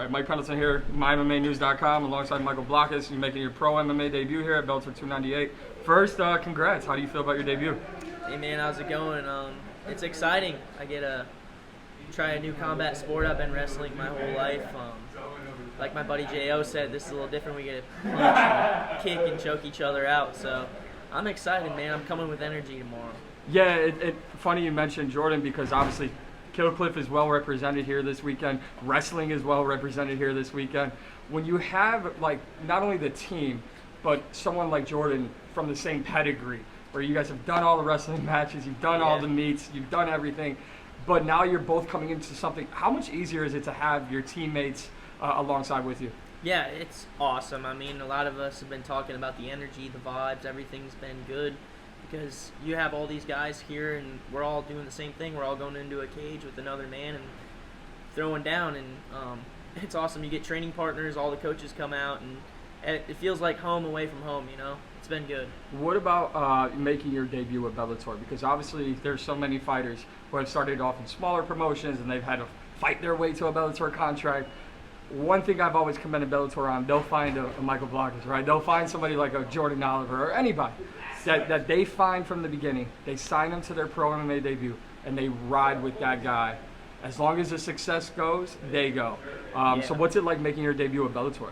right, Mike Pendleton here, MyMMAnews.com, alongside Michael Blockhus. You're making your pro MMA debut here at Bellator 298. First, congrats. How do you feel about your debut? Hey man, how's it going? It's exciting. I get to try a new combat sport. I've been wrestling my whole life. Like my buddy J.O. said, this is a little different. We get to punch and kick and choke each other out. So I'm excited, man. I'm coming with energy tomorrow. Yeah, funny you mentioned Jordan, because obviously Killcliff is well represented here this weekend. Wrestling is well represented here this weekend. When you have, like, not only the team, but someone like Jordan from the same pedigree, where you guys have done all the wrestling matches, you've done all the meets, you've done everything, but now you're both coming into something. How much easier is it to have your teammates alongside with you? Yeah, it's awesome. I mean, a lot of us have been talking about the energy, the vibes, everything's been good. Because you have all these guys here and we're all doing the same thing. We're all going into a cage with another man and throwing down, and it's awesome. You get training partners, all the coaches come out, and it feels like home away from home, you know? It's been good. What about making your debut at Bellator? Because obviously there's so many fighters who have started off in smaller promotions and they've had to fight their way to a Bellator contract. One thing I've always commended Bellator on, they'll find a Michael Blockhus, right? They'll find somebody like a Jordan Oliver or anybody that they find from the beginning. They sign them to their pro MMA debut, and they ride with that guy. As long as the success goes, they go. So what's it like making your debut at Bellator?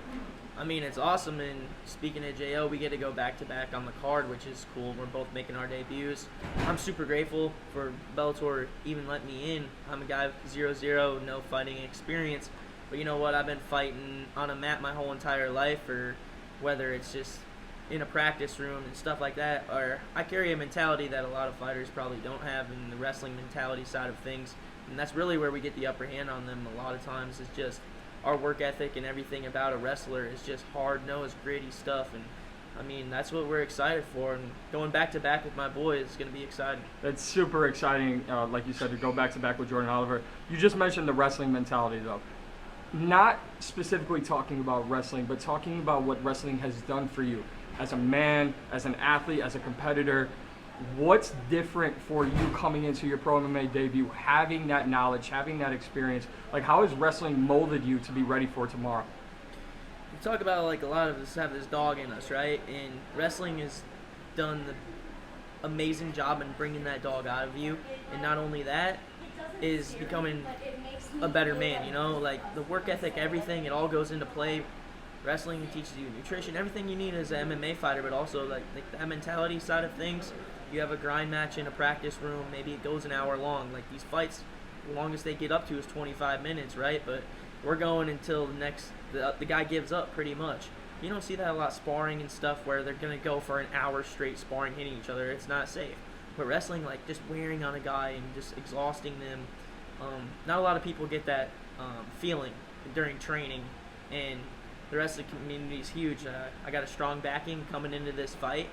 I mean, it's awesome, and speaking of J.O., we get to go back-to-back on the card, which is cool. We're both making our debuts. I'm super grateful for Bellator even letting me in. I'm a guy with 0-0, no fighting experience. But you know what? I've been fighting on a mat my whole entire life, or whether it's just in a practice room and stuff like that, or I carry a mentality that a lot of fighters probably don't have in the wrestling mentality side of things, and that's really where we get the upper hand on them a lot of times. Is just our work ethic and everything about a wrestler is just hard-nosed, gritty stuff, and I mean, that's what we're excited for, and going back-to-back with my boys is going to be exciting. That's super exciting, like you said, to go back-to-back with Jordan Oliver. You just mentioned the wrestling mentality, though. Not specifically talking about wrestling, but talking about what wrestling has done for you as a man, as an athlete, as a competitor. What's different for you coming into your pro MMA debut, having that knowledge, having that experience? Like, how has wrestling molded you to be ready for tomorrow? You talk about, like, a lot of us have this dog in us, right? And wrestling has done the amazing job in bringing that dog out of you. And not only that, is becoming a better man, you know? Like, the work ethic, everything, it all goes into play. Wrestling teaches you nutrition, everything you need as an MMA fighter, but also like that mentality side of things. You have a grind match in a practice room, maybe it goes an hour long. Like, these fights, the longest they get up to is 25 minutes, right? But we're going until the guy gives up, pretty much. You don't see that a lot sparring and stuff where they're going to go for an hour straight sparring, hitting each other. It's not safe. But wrestling, like, just wearing on a guy and just exhausting them, not a lot of people get that feeling during training, and the rest of the community is huge. I got a strong backing coming into this fight,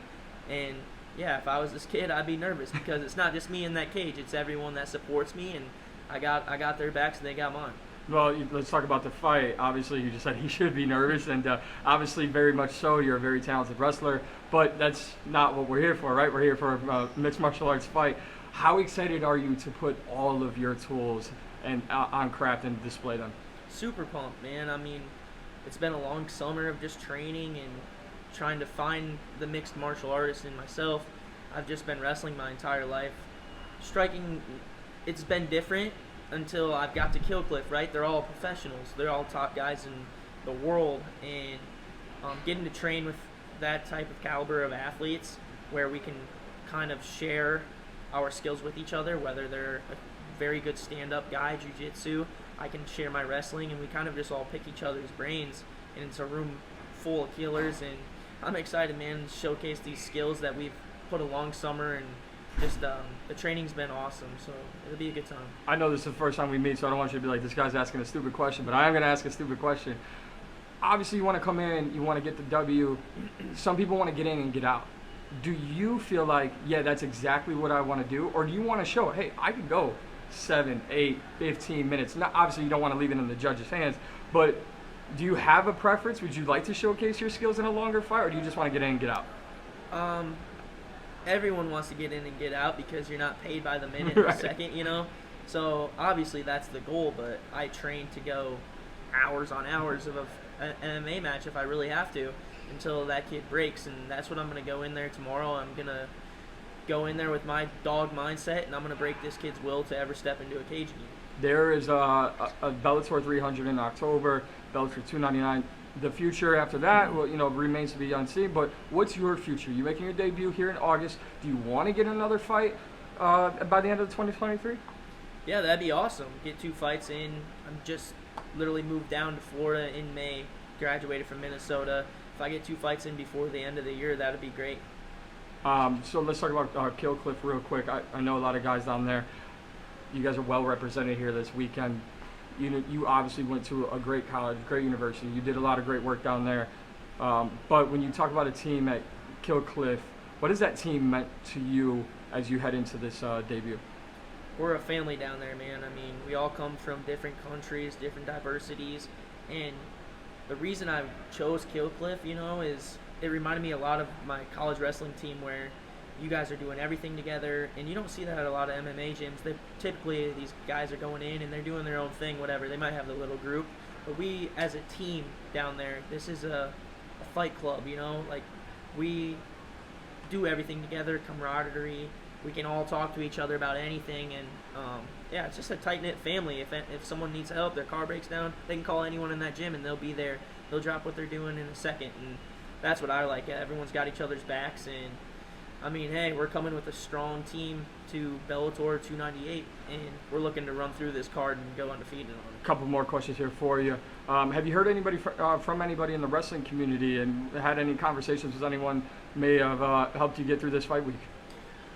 and yeah, if I was this kid, I'd be nervous because it's not just me in that cage; it's everyone that supports me, and I got their backs and they got mine. Well, let's talk about the fight. Obviously, you just said he should be nervous, and obviously, very much so. You're a very talented wrestler, but that's not what we're here for, right? We're here for a mixed martial arts fight. How excited are you to put all of your tools on craft and display them? Super pumped, man. I mean, it's been a long summer of just training and trying to find the mixed martial artist in myself. I've just been wrestling my entire life. Striking, it's been different until I've got to Killcliff, right? They're all professionals. They're all top guys in the world. And getting to train with that type of caliber of athletes where we can kind of share our skills with each other, whether they're a very good stand-up guy, jiu-jitsu, I can share my wrestling, and we kind of just all pick each other's brains, and it's a room full of killers, and I'm excited, man, to showcase these skills that we've put a long summer, and just the training's been awesome, so it'll be a good time. I know this is the first time we meet, so I don't want you to be like, this guy's asking a stupid question, but I am going to ask a stupid question. Obviously, you want to come in, you want to get the W. Some people want to get in and get out. Do you feel like, yeah, that's exactly what I want to do, or do you want to show, hey, I could go 7, 8, 15 minutes? Now, obviously, you don't want to leave it in the judge's hands, but do you have a preference? Would you like to showcase your skills in a longer fight, or do you just want to get in and get out? Everyone wants to get in and get out because you're not paid by the minute right. or second, you know? So, obviously, that's the goal, but I train to go hours on hours of an MMA match if I really have to, until that kid breaks. And that's what I'm going to go in there tomorrow. I'm going to go in there with my dog mindset, and I'm going to break this kid's will to ever step into a cage again. There is a Bellator 300 in October, Bellator 299. The future after that, well, remains to be unseen. But what's your future? You making your debut here in August? Do you want to get another fight by the end of 2023? Yeah, that'd be awesome. Get 2 fights in. I'm just literally moved down to Florida in May, graduated from Minnesota. If I get 2 fights in before the end of the year, that'd be great. So let's talk about Kill Cliff real quick. I know a lot of guys down there. You guys are well represented here this weekend. You obviously went to a great college, great university. You did a lot of great work down there. But when you talk about a team at Kill Cliff, what has that team meant to you as you head into this debut? We're a family down there, man. I mean, we all come from different countries, different diversities, and the reason I chose Kill Cliff, is it reminded me a lot of my college wrestling team, where you guys are doing everything together, and you don't see that at a lot of MMA gyms. Typically, these guys are going in and they're doing their own thing, whatever. They might have the little group, but we, as a team down there, this is a fight club, like we do everything together, camaraderie. We can all talk to each other about anything, and yeah, it's just a tight-knit family. If someone needs help, their car breaks down, they can call anyone in that gym, and they'll be there. They'll drop what they're doing in a second, and that's what I like. Everyone's got each other's backs, and I mean, hey, we're coming with a strong team to Bellator 298, and we're looking to run through this card and go undefeated on it. A couple more questions here for you. Have you heard anybody from anybody in the wrestling community, and had any conversations with anyone may have helped you get through this fight week?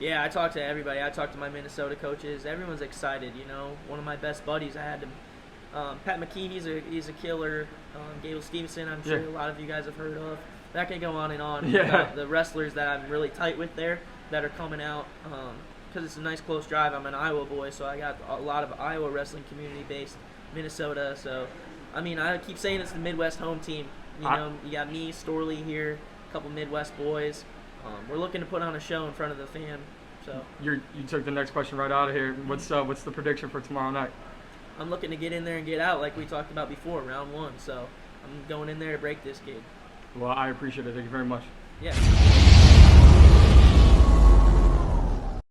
Yeah, I talked to everybody. I talked to my Minnesota coaches. Everyone's excited. One of my best buddies, I had him. Pat McKee, he's a killer. Gable Stevenson, I'm sure a lot of you guys have heard of. That can go on and on. Yeah. The wrestlers that I'm really tight with there that are coming out, because it's a nice close drive. I'm an Iowa boy, so I got a lot of Iowa wrestling community based Minnesota. So, I mean, I keep saying it's the Midwest home team. You got me, Storley here, a couple Midwest boys. We're looking to put on a show in front of the fam. So you took the next question right out of here. What's the prediction for tomorrow night? I'm looking to get in there and get out like we talked about before, round 1. So I'm going in there to break this kid. Well, I appreciate it. Thank you very much. Yeah.